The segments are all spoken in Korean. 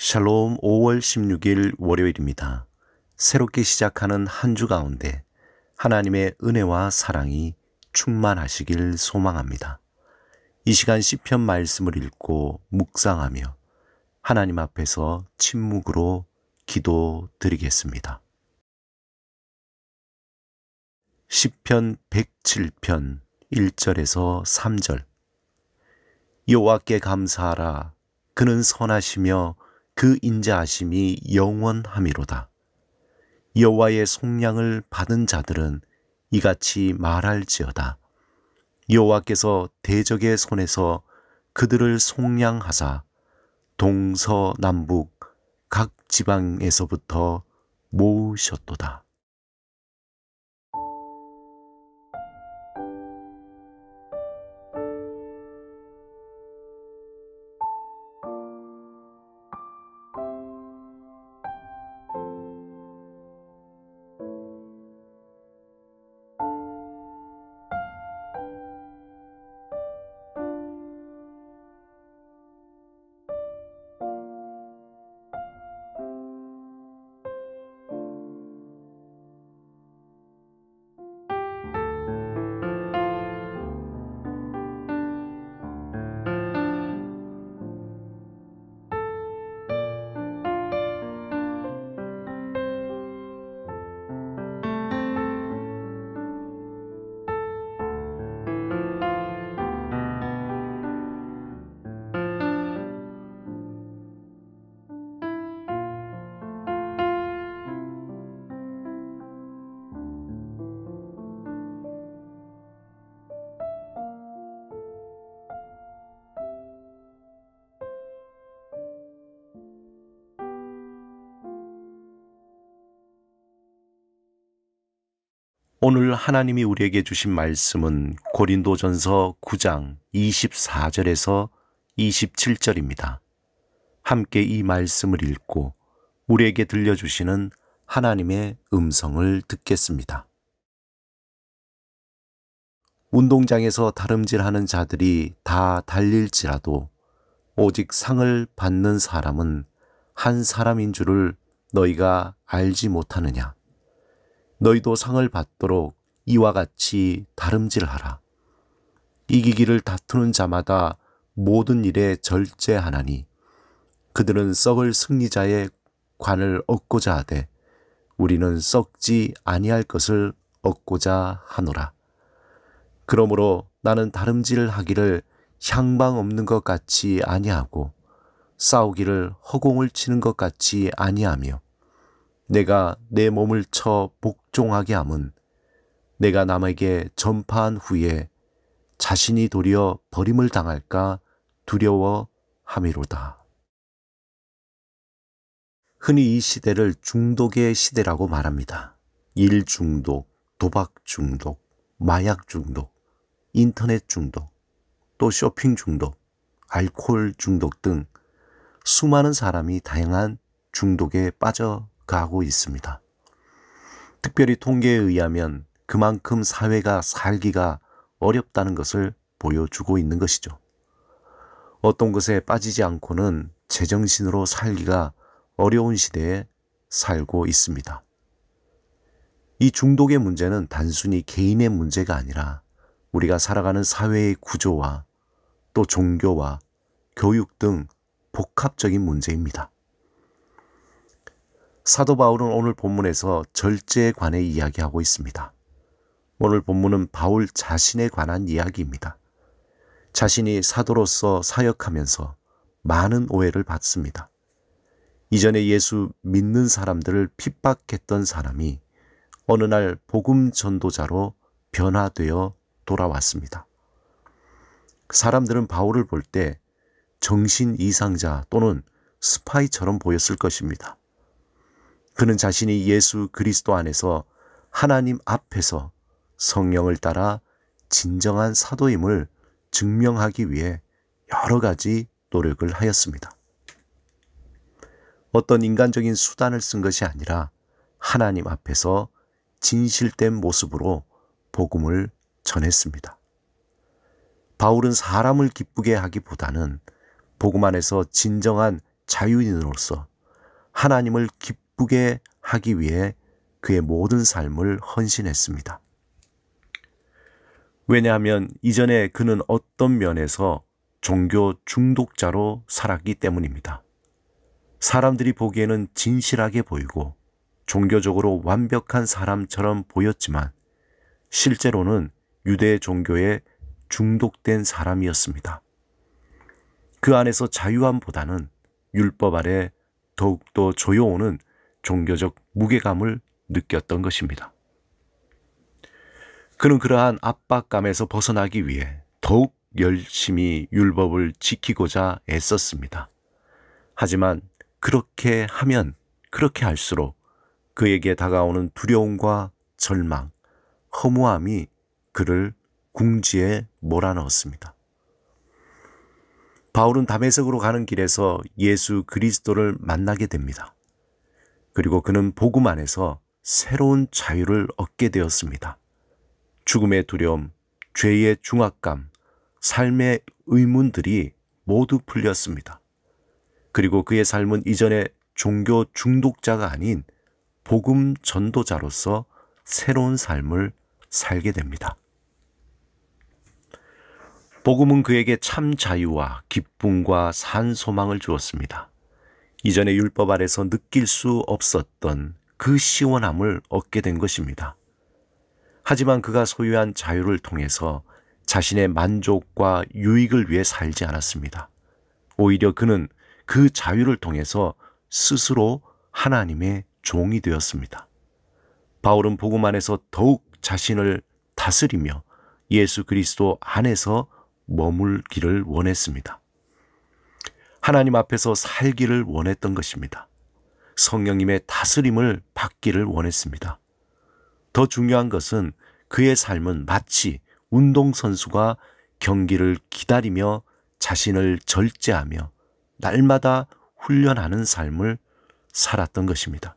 샬롬 5월 16일 월요일입니다. 새롭게 시작하는 한 주 가운데 하나님의 은혜와 사랑이 충만하시길 소망합니다. 이 시간 시편 말씀을 읽고 묵상하며 하나님 앞에서 침묵으로 기도드리겠습니다. 시편 107편 1절에서 3절. 여호와께 감사하라. 그는 선하시며 그 인자하심이 영원함이로다. 여호와의 속량을 받은 자들은 이같이 말할지어다. 여호와께서 대적의 손에서 그들을 속량하사 동서남북 각 지방에서부터 모으셨도다. 오늘 하나님이 우리에게 주신 말씀은 고린도전서 9장 24절에서 27절입니다. 함께 이 말씀을 읽고 우리에게 들려주시는 하나님의 음성을 듣겠습니다. 운동장에서 다름질하는 자들이 다 달릴지라도 오직 상을 받는 사람은 한 사람인 줄을 너희가 알지 못하느냐. 너희도 상을 받도록 이와 같이 다름질하라. 이기기를 다투는 자마다 모든 일에 절제하나니 그들은 썩을 승리자의 관을 얻고자 하되 우리는 썩지 아니할 것을 얻고자 하노라. 그러므로 나는 다름질하기를 향방 없는 것 같이 아니하고 싸우기를 허공을 치는 것 같이 아니하며 내가 내 몸을 쳐 복종하게 함은 내가 남에게 전파한 후에 자신이 도리어 버림을 당할까 두려워함이로다. 흔히 이 시대를 중독의 시대라고 말합니다. 일 중독, 도박 중독, 마약 중독, 인터넷 중독, 또 쇼핑 중독, 알코올 중독 등 수많은 사람이 다양한 중독에 빠져가고 있습니다. 특별히 통계에 의하면 그만큼 사회가 살기가 어렵다는 것을 보여주고 있는 것이죠. 어떤 것에 빠지지 않고는 제정신으로 살기가 어려운 시대에 살고 있습니다. 이 중독의 문제는 단순히 개인의 문제가 아니라 우리가 살아가는 사회의 구조와 또 종교와 교육 등 복합적인 문제입니다. 사도 바울은 오늘 본문에서 절제에 관해 이야기하고 있습니다. 오늘 본문은 바울 자신에 관한 이야기입니다. 자신이 사도로서 사역하면서 많은 오해를 받습니다. 이전에 예수 믿는 사람들을 핍박했던 사람이 어느 날 복음 전도자로 변화되어 돌아왔습니다. 사람들은 바울을 볼 때 정신 이상자 또는 스파이처럼 보였을 것입니다. 그는 자신이 예수 그리스도 안에서 하나님 앞에서 성령을 따라 진정한 사도임을 증명하기 위해 여러 가지 노력을 하였습니다. 어떤 인간적인 수단을 쓴 것이 아니라 하나님 앞에서 진실된 모습으로 복음을 전했습니다. 바울은 사람을 기쁘게 하기보다는 복음 안에서 진정한 자유인으로서 하나님을 기쁘게 하기 위해 그의 모든 삶을 헌신했습니다. 왜냐하면 이전에 그는 어떤 면에서 종교 중독자로 살았기 때문입니다. 사람들이 보기에는 진실하게 보이고 종교적으로 완벽한 사람처럼 보였지만 실제로는 유대 종교에 중독된 사람이었습니다. 그 안에서 자유함보다는 율법 아래 더욱더 조여오는 종교적 무게감을 느꼈던 것입니다. 그는 그러한 압박감에서 벗어나기 위해 더욱 열심히 율법을 지키고자 애썼습니다. 하지만 그렇게 할수록 그에게 다가오는 두려움과 절망, 허무함이 그를 궁지에 몰아넣었습니다. 바울은 다메섹으로 가는 길에서 예수 그리스도를 만나게 됩니다. 그리고 그는 복음 안에서 새로운 자유를 얻게 되었습니다. 죽음의 두려움, 죄의 중압감, 삶의 의문들이 모두 풀렸습니다. 그리고 그의 삶은 이전에 종교 중독자가 아닌 복음 전도자로서 새로운 삶을 살게 됩니다. 복음은 그에게 참 자유와 기쁨과 산 소망을 주었습니다. 이전에 율법 아래서 느낄 수 없었던 그 시원함을 얻게 된 것입니다. 하지만 그가 소유한 자유를 통해서 자신의 만족과 유익을 위해 살지 않았습니다. 오히려 그는 그 자유를 통해서 스스로 하나님의 종이 되었습니다. 바울은 복음 안에서 더욱 자신을 다스리며 예수 그리스도 안에서 머물기를 원했습니다. 하나님 앞에서 살기를 원했던 것입니다. 성령님의 다스림을 받기를 원했습니다. 더 중요한 것은 그의 삶은 마치 운동선수가 경기를 기다리며 자신을 절제하며 날마다 훈련하는 삶을 살았던 것입니다.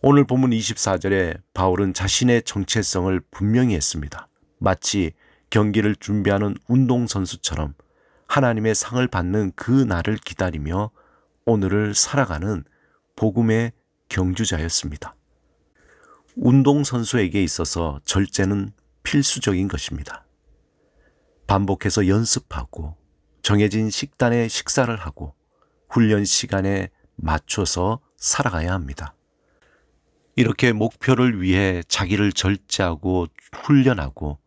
오늘 본문 24절에 바울은 자신의 정체성을 분명히 했습니다. 마치 경기를 준비하는 운동선수처럼 하나님의 상을 받는 그 날을 기다리며 오늘을 살아가는 복음의 경주자였습니다. 운동선수에게 있어서 절제는 필수적인 것입니다. 반복해서 연습하고 정해진 식단에 식사를 하고 훈련 시간에 맞춰서 살아가야 합니다. 이렇게 목표를 위해 자기를 절제하고 훈련하고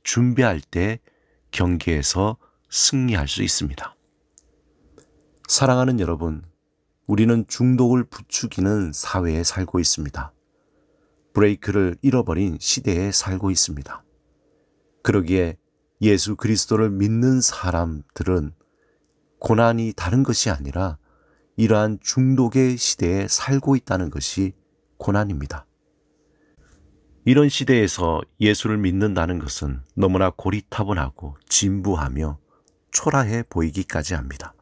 준비할 때 경기에서 승리할 수 있습니다. 사랑하는 여러분, 우리는 중독을 부추기는 사회에 살고 있습니다. 브레이크를 잃어버린 시대에 살고 있습니다. 그러기에 예수 그리스도를 믿는 사람들은 고난이 다른 것이 아니라 이러한 중독의 시대에 살고 있다는 것이 고난입니다. 이런 시대에서 예수를 믿는다는 것은 너무나 고리타분하고 진부하며 초라해 보이기까지 합니다.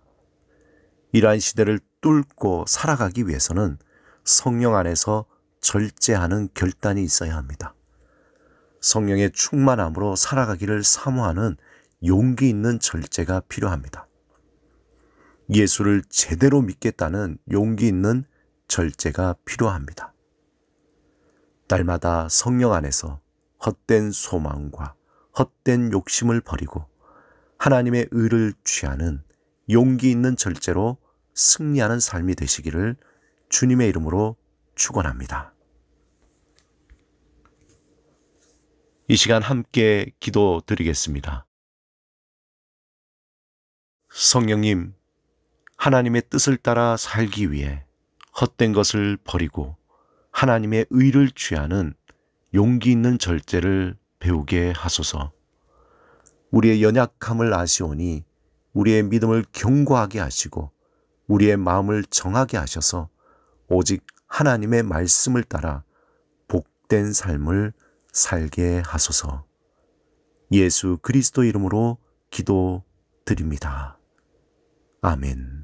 이러한 시대를 뚫고 살아가기 위해서는 성령 안에서 절제하는 결단이 있어야 합니다. 성령의 충만함으로 살아가기를 사모하는 용기 있는 절제가 필요합니다. 예수를 제대로 믿겠다는 용기 있는 절제가 필요합니다. 날마다 성령 안에서 헛된 소망과 헛된 욕심을 버리고 하나님의 의를 취하는 용기 있는 절제로 승리하는 삶이 되시기를 주님의 이름으로 축원합니다. 이 시간 함께 기도드리겠습니다. 성령님, 하나님의 뜻을 따라 살기 위해 헛된 것을 버리고 하나님의 의를 취하는 용기 있는 절제를 배우게 하소서. 우리의 연약함을 아시오니 우리의 믿음을 견고하게 하시고 우리의 마음을 정하게 하셔서 오직 하나님의 말씀을 따라 복된 삶을 살게 하소서. 예수 그리스도 이름으로 기도드립니다. 아멘.